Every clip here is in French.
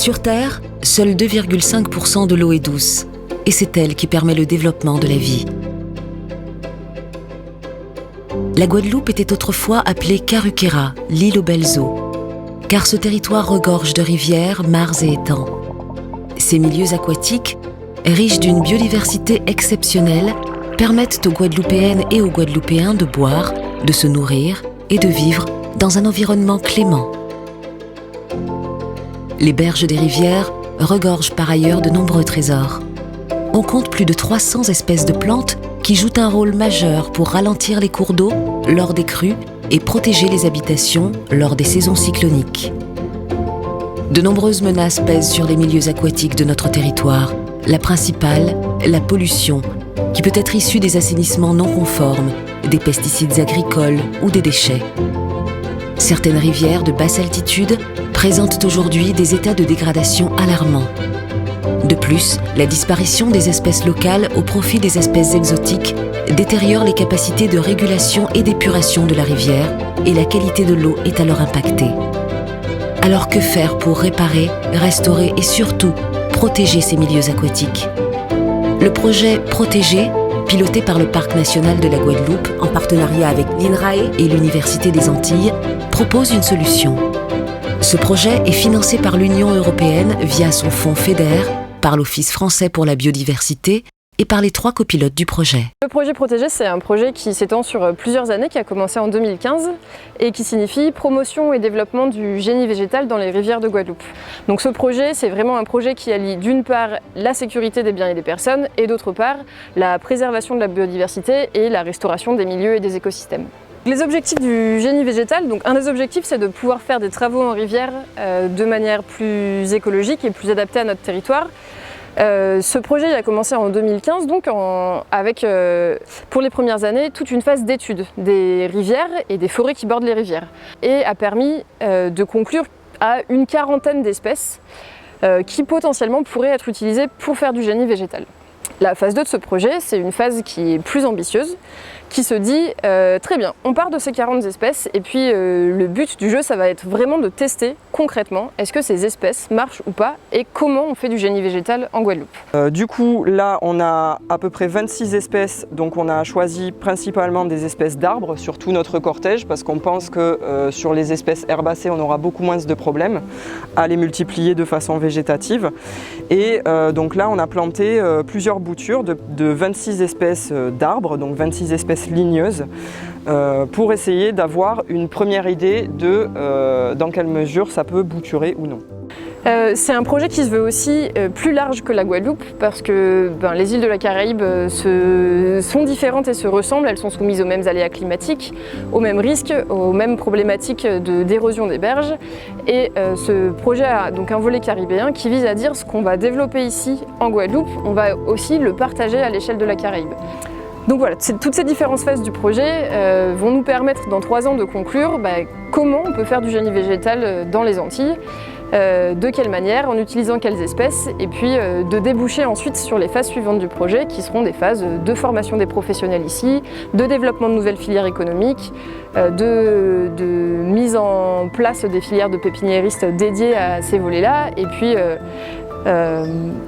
Sur Terre, seul 2,5% de l'eau est douce, et c'est elle qui permet le développement de la vie. La Guadeloupe était autrefois appelée Karukéra, l'île aux belles eaux, car ce territoire regorge de rivières, mares et étangs. Ces milieux aquatiques, riches d'une biodiversité exceptionnelle, permettent aux Guadeloupéennes et aux Guadeloupéens de boire, de se nourrir et de vivre dans un environnement clément. Les berges des rivières regorgent par ailleurs de nombreux trésors. On compte plus de 300 espèces de plantes qui jouent un rôle majeur pour ralentir les cours d'eau lors des crues et protéger les habitations lors des saisons cycloniques. De nombreuses menaces pèsent sur les milieux aquatiques de notre territoire. La principale, la pollution, qui peut être issue des assainissements non conformes, des pesticides agricoles ou des déchets. Certaines rivières de basse altitude présentent aujourd'hui des états de dégradation alarmants. De plus, la disparition des espèces locales au profit des espèces exotiques détériore les capacités de régulation et d'épuration de la rivière et la qualité de l'eau est alors impactée. Alors que faire pour réparer, restaurer et surtout protéger ces milieux aquatiques? Le projet Protéger, piloté par le Parc national de la Guadeloupe en partenariat avec l'INRAE et l'Université des Antilles, propose une solution. Ce projet est financé par l'Union européenne via son fonds FEDER, par l'Office français pour la biodiversité et par les 3 copilotes du projet. Le projet Protéger, c'est un projet qui s'étend sur plusieurs années, qui a commencé en 2015 et qui signifie promotion et développement du génie végétal dans les rivières de Guadeloupe. Donc ce projet, c'est vraiment un projet qui allie d'une part la sécurité des biens et des personnes et d'autre part la préservation de la biodiversité et la restauration des milieux et des écosystèmes. Les objectifs du génie végétal, donc un des objectifs c'est de pouvoir faire des travaux en rivière de manière plus écologique et plus adaptée à notre territoire. Ce projet il a commencé en 2015 donc avec pour les premières années toute une phase d'étude des rivières et des forêts qui bordent les rivières et a permis de conclure à une quarantaine d'espèces qui potentiellement pourraient être utilisées pour faire du génie végétal. La phase 2 de ce projet, c'est une phase qui est plus ambitieuse, qui se dit très bien, on part de ces 40 espèces et puis le but du jeu, ça va être vraiment de tester concrètement est-ce que ces espèces marchent ou pas et comment on fait du génie végétal en Guadeloupe. Du coup, là, on a à peu près 26 espèces, donc on a choisi principalement des espèces d'arbres sur tout notre cortège parce qu'on pense que sur les espèces herbacées, on aura beaucoup moins de problèmes à les multiplier de façon végétative. Et donc là, on a planté plusieurs boutures de 26 espèces d'arbres, donc 26 espèces ligneuses, pour essayer d'avoir une première idée de dans quelle mesure ça peut bouturer ou non. C'est un projet qui se veut aussi plus large que la Guadeloupe parce que les îles de la Caraïbe sont différentes et se ressemblent, elles sont soumises aux mêmes aléas climatiques, aux mêmes risques, aux mêmes problématiques d'érosion des berges et ce projet a donc un volet caribéen qui vise à dire ce qu'on va développer ici en Guadeloupe, on va aussi le partager à l'échelle de la Caraïbe. Donc voilà, toutes ces différentes phases du projet vont nous permettre dans 3 ans de conclure comment on peut faire du génie végétal dans les Antilles, de quelle manière, en utilisant quelles espèces, et puis de déboucher ensuite sur les phases suivantes du projet qui seront des phases de formation des professionnels ici, de développement de nouvelles filières économiques, de mise en place des filières de pépiniéristes dédiées à ces volets-là, et puis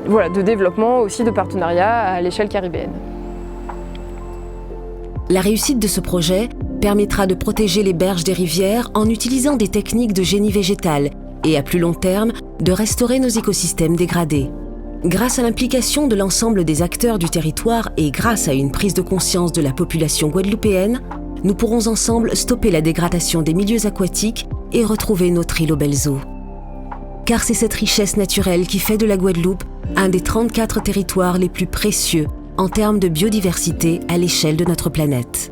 voilà, de développement aussi de partenariats à l'échelle caribéenne. La réussite de ce projet permettra de protéger les berges des rivières en utilisant des techniques de génie végétal et à plus long terme, de restaurer nos écosystèmes dégradés. Grâce à l'implication de l'ensemble des acteurs du territoire et grâce à une prise de conscience de la population guadeloupéenne, nous pourrons ensemble stopper la dégradation des milieux aquatiques et retrouver notre île aux belles eaux. Car c'est cette richesse naturelle qui fait de la Guadeloupe un des 34 territoires les plus précieux en termes de biodiversité à l'échelle de notre planète.